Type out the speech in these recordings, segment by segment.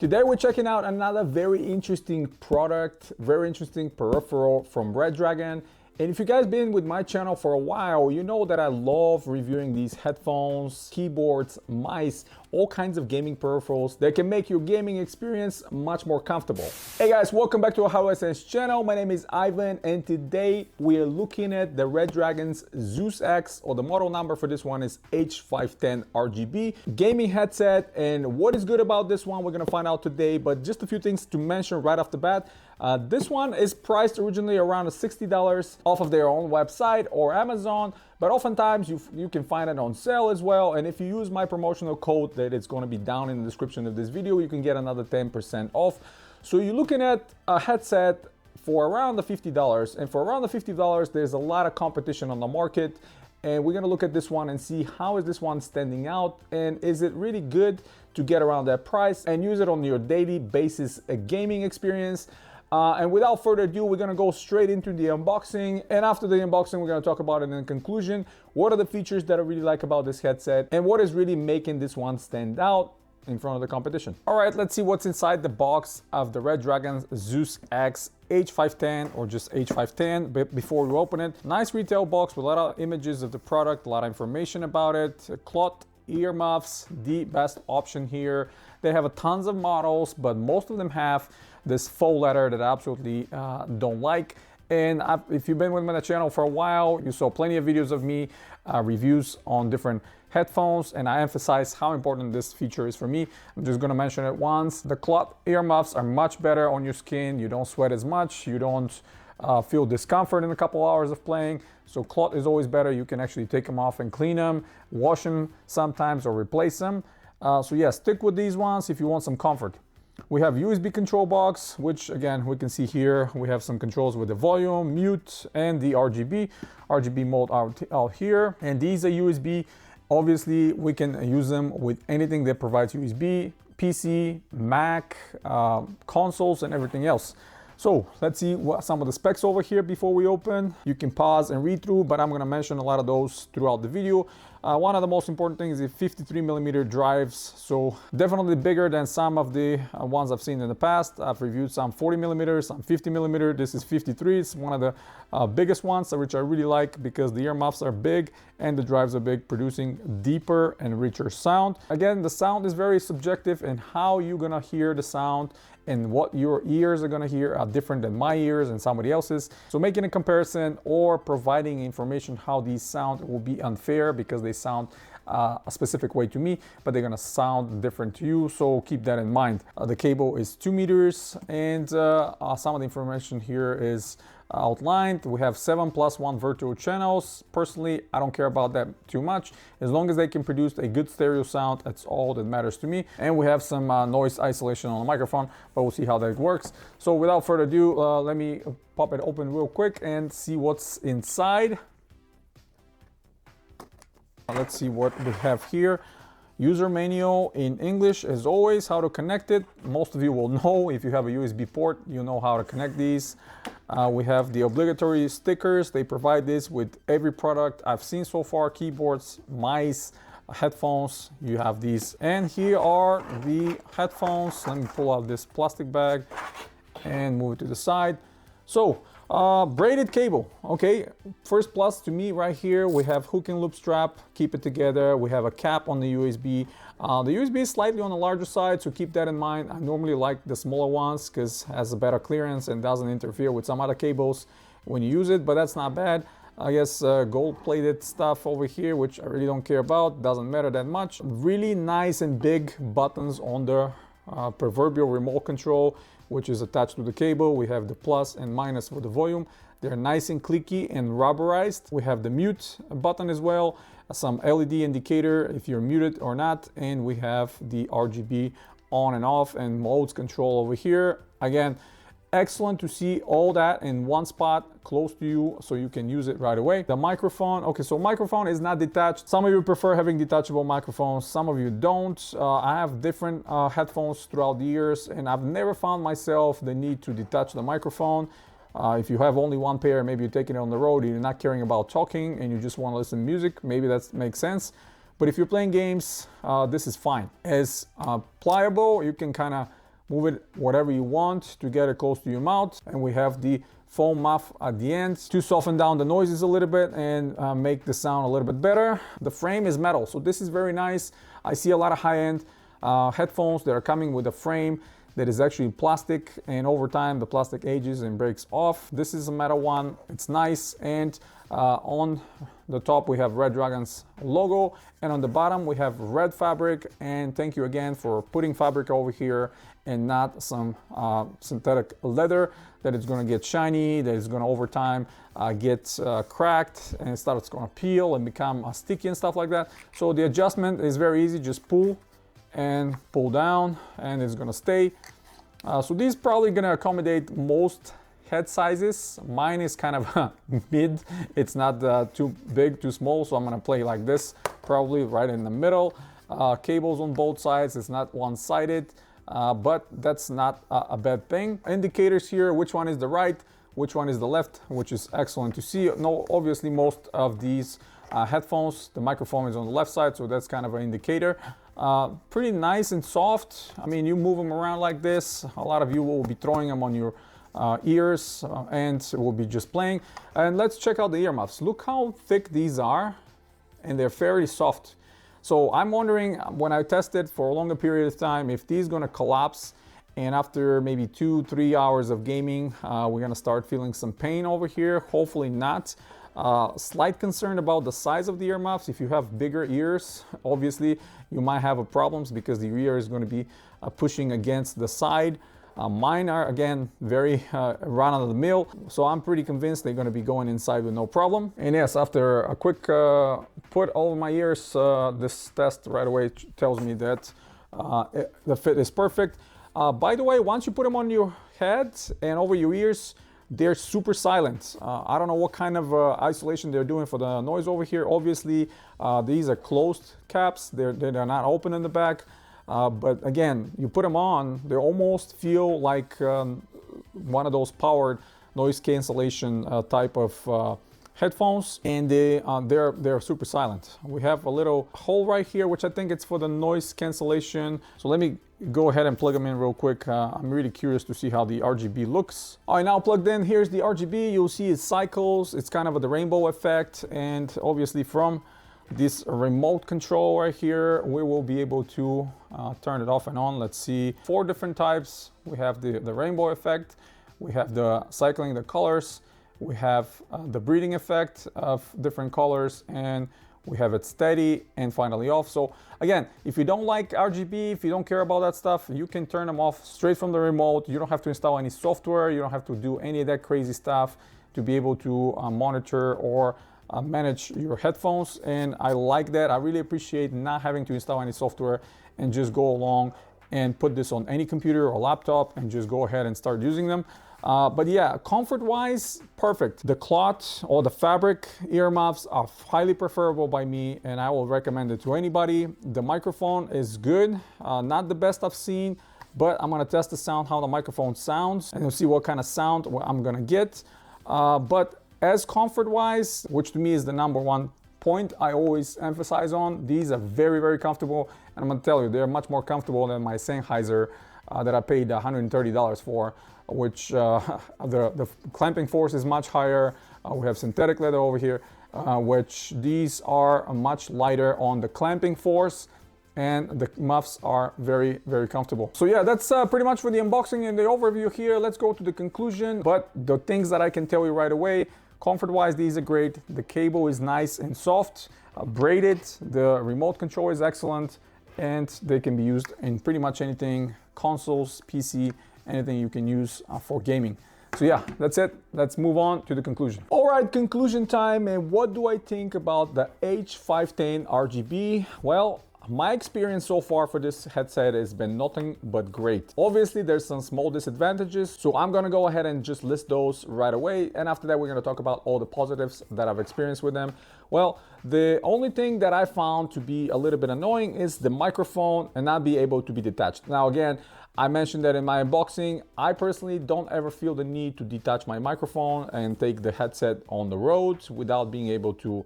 Today we're checking out another very interesting product, very interesting peripheral from Redragon. And if you guys been with my channel for a while, you know that I love reviewing these headphones, keyboards, mice, all kinds of gaming peripherals that can make your gaming experience much more comfortable. Hey guys, welcome back to our H510 channel. My name is Ivan, and today we are looking at the Redragon's Zeus X, or the model number for this one is H510 RGB gaming headset. And what is good about this one, we're gonna find out today, but just a few things to mention right off the bat. This one is priced originally around $60 off of their own website or Amazon, but oftentimes you can find it on sale as well. And if you use my promotional code that it's going to be down in the description of this video, you can get another 10% off. So you're looking at a headset for around the $50, and for around the $50 there's a lot of competition on the market. And we're gonna look at this one and see how is this one standing out, and is it really good to get around that price and use it on your daily basis gaming experience. And without further ado, we're gonna go straight into the unboxing. And after the unboxing, we're gonna talk about it in conclusion. What are the features that I really like about this headset, and what is really making this one stand out in front of the competition. All right, let's see what's inside the box of the Redragon Zeus X H510, or just H510. But before we open it, nice retail box with a lot of images of the product, a lot of information about it. Cloth earmuffs, the best option here. They have tons of models, but most of them have this faux leather that I absolutely don't like. And if you've been with me on the channel for a while, you saw plenty of videos of me reviews on different headphones, and I emphasize how important this feature is for me. I'm just gonna mention it once. The cloth earmuffs are much better on your skin. You don't sweat as much. You don't feel discomfort in a couple hours of playing. So cloth is always better. You can actually take them off and clean them, wash them sometimes, or replace them. So yeah, stick with these ones if you want some comfort. We have USB control box, which again, we can see here, we have some controls with the volume, mute, and the RGB mode out here. And these are USB. Obviously, we can use them with anything that provides USB, PC, Mac, consoles, and everything else. So let's see what some of the specs over here before we open. You can pause and read through, but I'm gonna mention a lot of those throughout the video. One of the most important things is 53mm drives, so definitely bigger than some of the ones I've seen in the past. I've reviewed some 40mm, some 50mm. This is 53. It's one of the biggest ones, which I really like because the earmuffs are big and the drives are big, producing deeper and richer sound. Again, the sound is very subjective, and how you're gonna hear the sound and what your ears are gonna hear are different than my ears and somebody else's. So making a comparison or providing information how these sound will be unfair, because they sound a specific way to me, but they're gonna sound different to you. So keep that in mind. The cable is 2 meters, and some of the information here is outlined. We have 7+1 virtual channels. Personally, I don't care about that too much. As long as they can produce a good stereo sound, that's all that matters to me. And we have some noise isolation on the microphone, but we'll see how that works. So without further ado, let me pop it open real quick and see what's inside. Let's see what we have here. User manual in English, as always, how to connect it. Most of you will know, if you have a USB port, you know how to connect these. We have the obligatory stickers. They provide this with every product I've seen so far: keyboards, mice, headphones. You have these. And here are the headphones. Let me pull out this plastic bag and move it to the side. So, braided cable. Okay, first plus to me right here, we have hook and loop strap, keep it together. We have a cap on the USB. The USB is slightly on the larger side, so keep that in mind. I normally like the smaller ones because it has a better clearance and doesn't interfere with some other cables when you use it, but that's not bad. I guess gold-plated stuff over here, which I really don't care about, doesn't matter that much. Really nice and big buttons on the proverbial remote control, which is attached to the cable. We have the plus and minus for the volume. They're nice and clicky and rubberized. We have the mute button as well, some LED indicator if you're muted or not, and we have the RGB on and off and modes control over here. Again, excellent to see all that in one spot close to you so you can use it right away. The microphone, okay, so microphone is not detached. Some of you prefer having detachable microphones, some of you don't. I have different headphones throughout the years, and I've never found myself the need to detach the microphone. If you have only one pair, maybe you're taking it on the road, you're not caring about talking and you just want to listen to music, maybe that makes sense. But if you're playing games, this is fine. It's pliable, you can kind of move it whatever you want to get it close to your mouth. And we have the foam muff at the end to soften down the noises a little bit and make the sound a little bit better. The frame is metal, so this is very nice. I see a lot of high-end headphones that are coming with a frame that is actually plastic, and over time the plastic ages and breaks off. This is a metal one. It's nice, and on the top we have Redragon's logo, and on the bottom we have red fabric. And thank you again for putting fabric over here and not some synthetic leather that is going to get shiny, that is going to over time get cracked, and it's going to peel and become sticky and stuff like that. So the adjustment is very easy. Just pull and pull down and it's going to stay. So these probably going to accommodate most head sizes. Mine is kind of mid. It's not too big, too small, so I'm going to play like this, probably right in the middle. Cables on both sides. It's not one-sided, but that's not a bad thing. Indicators here, which one is the right, which one is the left, which is excellent to see. No, obviously most of these headphones, the microphone is on the left side, so that's kind of an indicator. Pretty nice and soft. I mean, you move them around like this. A lot of you will be throwing them on your ears and will be just playing. And let's check out the earmuffs. Look how thick these are, and they're fairly soft. So I'm wondering, when I tested for a longer period of time, if these gonna collapse, and after maybe 2-3 hours of gaming, we're gonna start feeling some pain over here. Hopefully not. Slight concern about the size of the earmuffs. If you have bigger ears, obviously you might have a problems because the ear is going to be pushing against the side. Mine are, again, very run-of-the-mill, so I'm pretty convinced they're going to be going inside with no problem. And yes, after a quick put over my ears, this test right away tells me that the fit is perfect. By the way, once you put them on your head and over your ears, they're super silent. I don't know what kind of isolation they're doing for the noise over here. Obviously, these are closed caps. They're not open in the back. But again, you put them on, they almost feel like one of those powered noise cancellation type of headphones, and they're super silent. We have a little hole right here, which I think it's for the noise cancellation. So let me go ahead and plug them in real quick. I'm really curious to see how the RGB looks. All right, now plugged in, here's the RGB. You'll see it cycles. It's kind of the rainbow effect, and obviously from this remote control right here, we will be able to turn it off and on. Let's see, 4 different types. We have the rainbow effect, we have the cycling the colors, we have the breathing effect of different colors, and we have it steady and finally off. So again, if you don't like RGB, if you don't care about that stuff, you can turn them off straight from the remote. You don't have to install any software. You don't have to do any of that crazy stuff to be able to monitor or manage your headphones. And I like that. I really appreciate not having to install any software and just go along and put this on any computer or laptop and just go ahead and start using them. But yeah, comfort wise, perfect. The cloth or the fabric earmuffs are highly preferable by me, and I will recommend it to anybody. The microphone is good, not the best I've seen, but I'm gonna test the sound, how the microphone sounds, and you'll see what kind of sound I'm gonna get. But as comfort wise, which to me is the #1 point I always emphasize on, these are very, very comfortable. And I'm gonna tell you, they're much more comfortable than my Sennheiser that I paid $130 for, which the clamping force is much higher. We have synthetic leather over here, which these are much lighter on the clamping force, and the muffs are very, very comfortable. So yeah, that's pretty much for the unboxing and the overview here. Let's go to the conclusion. But the things that I can tell you right away, comfort-wise, these are great. The cable is nice and soft, braided. The remote control is excellent, and they can be used in pretty much anything, consoles, PC, anything you can use for gaming. So yeah, that's it. Let's move on to the conclusion. All right, conclusion time. And what do I think about the H510 RGB? Well, my experience so far for this headset has been nothing but great. Obviously, there's some small disadvantages, so I'm gonna go ahead and just list those right away. And after that, we're gonna talk about all the positives that I've experienced with them. Well, the only thing that I found to be a little bit annoying is the microphone and not be able to be detached. Now, again, I mentioned that in my unboxing. I personally don't ever feel the need to detach my microphone and take the headset on the road without being able to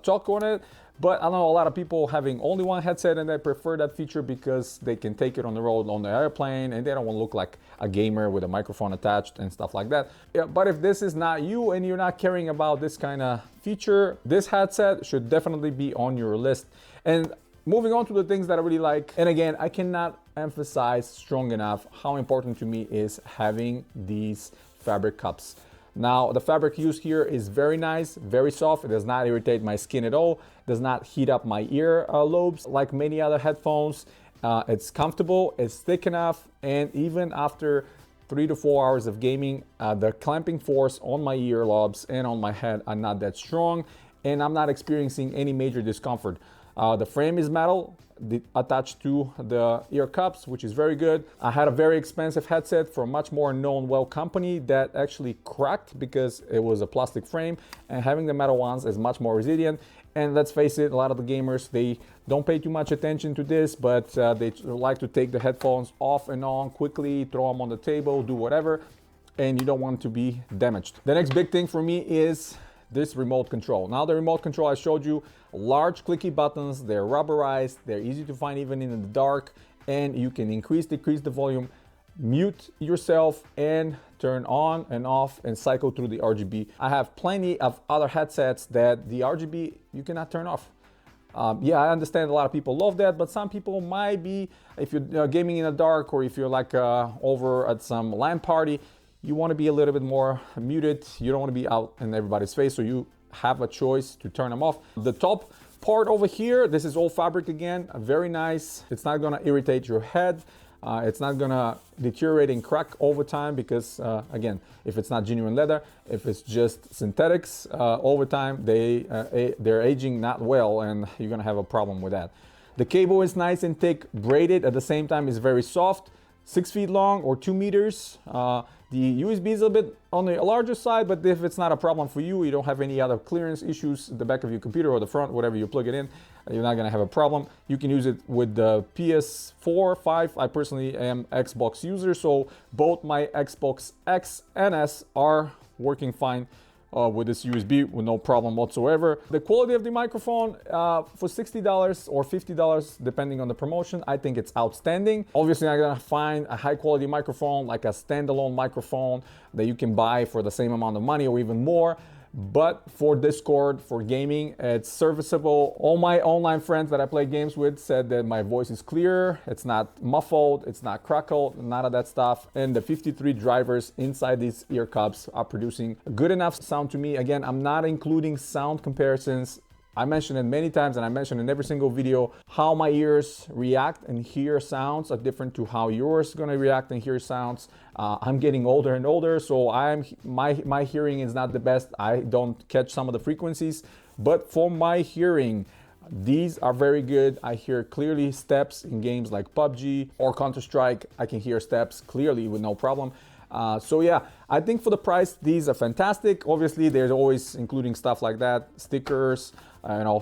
talk on it. But I know a lot of people having only one headset and they prefer that feature because they can take it on the road on the airplane and they don't want to look like a gamer with a microphone attached and stuff like that. Yeah, but if this is not you and you're not caring about this kind of feature, this headset should definitely be on your list. And moving on to the things that I really like, and again, I cannot emphasize strong enough how important to me is having these fabric cups. Now, the fabric used here is very nice, very soft. It does not irritate my skin at all. It does not heat up my ear lobes like many other headphones. It's comfortable, it's thick enough, and even after 3 to 4 hours of gaming, the clamping force on my ear lobes and on my head are not that strong, and I'm not experiencing any major discomfort. The frame is metal attached to the ear cups, which is very good. I had a very expensive headset from a much more known well company that actually cracked because it was a plastic frame, and having the metal ones is much more resilient. And let's face it, a lot of the gamers, they don't pay too much attention to this, but they like to take the headphones off and on quickly, throw them on the table, do whatever, and you don't want to be damaged. The next big thing for me is this remote control. Now, the remote control I showed you, large clicky buttons, they're rubberized, they're easy to find even in the dark, and you can increase, decrease the volume, mute yourself, and turn on and off and cycle through the RGB. I have plenty of other headsets that the RGB you cannot turn off. Yeah, I understand a lot of people love that, but some people might be, if you're gaming in the dark or if you're like over at some LAN party, you want to be a little bit more muted. You don't want to be out in everybody's face, so you have a choice to turn them off. The top part over here, this is all fabric again, very nice. It's not going to irritate your head. It's not going to deteriorate and crack over time because, again, if it's not genuine leather, if it's just synthetics, over time, they're aging not well, and you're going to have a problem with that. The cable is nice and thick, braided. At the same time, it's very soft, 6 feet long or 2 meters. The USB is a bit on the larger side, but if it's not a problem for you, you don't have any other clearance issues, the back of your computer or the front, whatever you plug it in, you're not gonna have a problem. You can use it with the PS4, 5. I personally am Xbox user, so both my Xbox X and S are working fine with this USB with no problem whatsoever. The quality of the microphone for $60 or $50 depending on the promotion, I think it's outstanding. Obviously I'm gonna find a high quality microphone like a standalone microphone that you can buy for the same amount of money or even more. But for Discord, for gaming, it's serviceable. All my online friends that I play games with said that my voice is clear, it's not muffled, it's not crackled, none of that stuff. And the 53 drivers inside these ear cups are producing good enough sound to me. Again, I'm not including sound comparisons. I mentioned it many times, and I mentioned in every single video how my ears react and hear sounds are different to how yours gonna react and hear sounds. I'm getting older and older, so my hearing is not the best. I don't catch some of the frequencies, but for my hearing, these are very good. I hear clearly steps in games like PUBG or Counter-Strike. I can hear steps clearly with no problem. So yeah, I think for the price, these are fantastic. Obviously, there's always including stuff like that, stickers,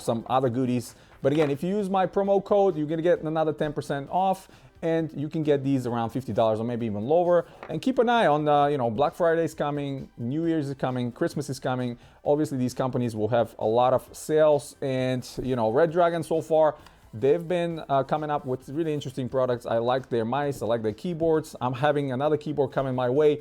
some other goodies. But again, if you use my promo code, you're gonna get another 10% off, and you can get these around $50 or maybe even lower. And keep an eye on, Black Friday is coming, New Year's is coming, Christmas is coming. Obviously, these companies will have a lot of sales, and Redragon so far, they've been coming up with really interesting products. I like their mice, I like their keyboards. I'm having another keyboard coming my way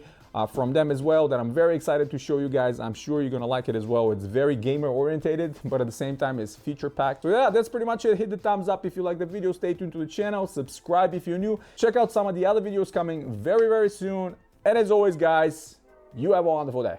from them as well that I'm very excited to show you guys. I'm sure you're gonna like it as well. It's very gamer orientated, but at the same time it's feature packed. So yeah, that's pretty much it. Hit the thumbs up if you like the video. Stay tuned to the channel. Subscribe if you're new. Check out some of the other videos coming very, very soon. And as always, guys, you have a wonderful day.